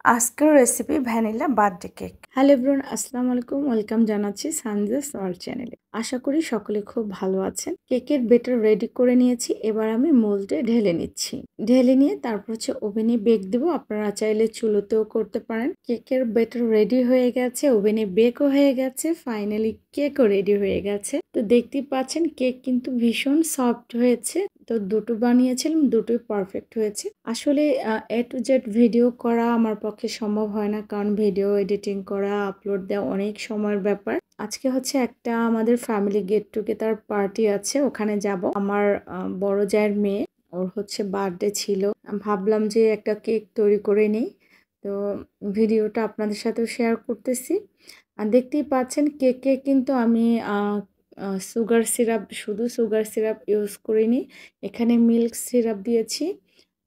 আজকের recipe vanilla birthday cake. Hello everyone, আসসালামু আলাইকুম। ওয়েলকাম জানাচ্ছি সানজাস ওয়ার্ল্ড চ্যানেলে। আশা করি সকলে খুব ভালো আছেন। কেকের বেটার রেডি করে নিয়েছি, এবার আমি মোল্ডে ঢেলে নিচ্ছি। ঢেলে নিয়ে তারপর ওভেনে বেক দেবো। আপনারা চাইলে চুলোতেও করতে পারেন। কেকের বেটার রেডি হয়ে গেছে, ওভেনে বেকও হয়ে গেছে, ফাইনালি কেকও রেডি হয়ে গেছে। তো দেখতেই পাচ্ছেন কেক কিন্তু ভীষণ সফট হয়েছে। তো দুটো বানিয়েছিলাম, দুটোই পারফেক্ট হয়েছে। আসলে এ টু জেড ভিডিও করা আমার পক্ষে সম্ভব হয় না, কারণ ভিডিও এডিটিং করা, আপলোড দেওয়া অনেক সময়ের ব্যাপার। আজকে একটা আমাদের ফ্যামিলি গেট টুগেদার পার্টি আছে, ওখানে যাব। আমার বড় জায়ের মেয়ে, ওর বার্থডে ছিল। ভাবলাম যে একটা কেক তৈরি করে নিই। তো ভিডিওটা আপনাদের সাথেও শেয়ার করতেছি। আর দেখতেই পাচ্ছেন কেকে কিন্তু আমি সুগার সিরাপ, শুধু সুগার সিরাপ ইউজ করিনি। এখানে মিল্ক সিরাপ দিয়েছি,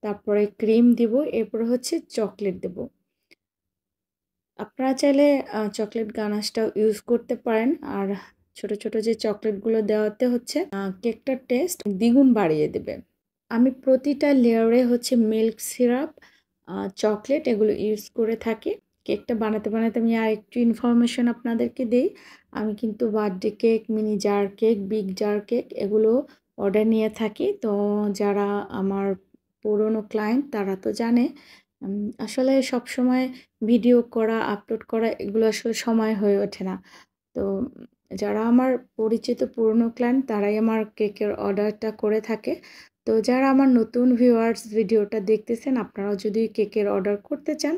তারপরে ক্রিম দিব, এরপর চকলেট দেব। আপনারা চাইলে চকলেট গানাশটাও ইউজ করতে পারেন। আর ছোট ছোট যে চকলেটগুলো দেওয়াতে কেকটার টেস্ট দ্বিগুণ বাড়িয়ে দেবে। আমি প্রতিটা লেয়ারে মিল্ক সিরাপ, চকলেট এগুলো ইউজ করে থাকি। কেকটা বানাতে বানাতে আমি আর একটু ইনফরমেশন আপনাদেরকে দিই। আমি কিন্তু birthday cake, mini jar cake, big jar cake এগুলো অর্ডার নিয়ে থাকি। তো যারা আমার পুরনো ক্লায়েন্ট তারা তো জানে। আসলে সবসময় ভিডিও করা, আপলোড করা এগুলো আসলে সময় হয়ে ওঠে না। তো যারা আমার পরিচিত পুরনো ক্লায়েন্ট তারাই আমার কেকের অর্ডারটা করে থাকে। তো যারা আমার নতুন ভিউয়ার্স ভিডিওটা দেখতেছেন, আপনারাও যদি কেকের অর্ডার করতে চান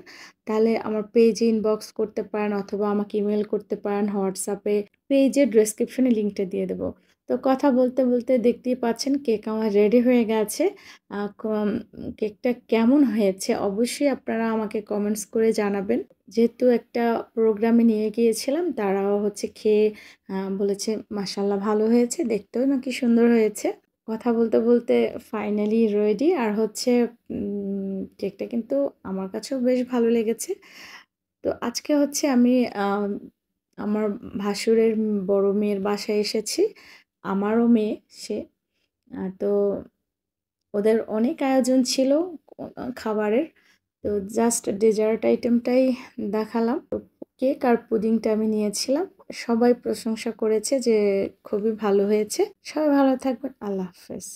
তাহলে আমার পেজে ইনবক্স করতে পারেন, অথবা আমাকে ইমেল করতে পারেন হোয়াটসঅ্যাপে। পেজের ডেসক্রিপশনে লিঙ্কটা দিয়ে দেবো। তো কথা বলতে বলতে দেখতেই পাচ্ছেন কেক আমার রেডি হয়ে গেছে। কেকটা কেমন হয়েছে অবশ্যই আপনারা আমাকে কমেন্টস করে জানাবেন। যেহেতু একটা প্রোগ্রামে নিয়ে গিয়েছিলাম, তারাও খেয়ে বলেছে মাশাআল্লাহ ভালো হয়েছে, দেখতেও নাকি সুন্দর হয়েছে। কথা বলতে বলতে ফাইনালি রেডি। আর কেকটা কিন্তু আমার কাছেও বেশ ভালো লেগেছে। তো আজকে আমি আমার ভাসুরের বড় মেয়ের বাসায় এসেছি। আমারও মেয়ে সে। তো ওদের অনেক আয়োজন ছিল খাবারের। তো জাস্ট ডেজার্ট আইটেমটাই দেখালাম। কেক আর পুডিংটা আমি নিয়েছিলাম। সবাই প্রশংসা করেছে যে খুবই ভালো হয়েছে। সবাই ভালো থাকবেন। আল্লাহ হাফেজ।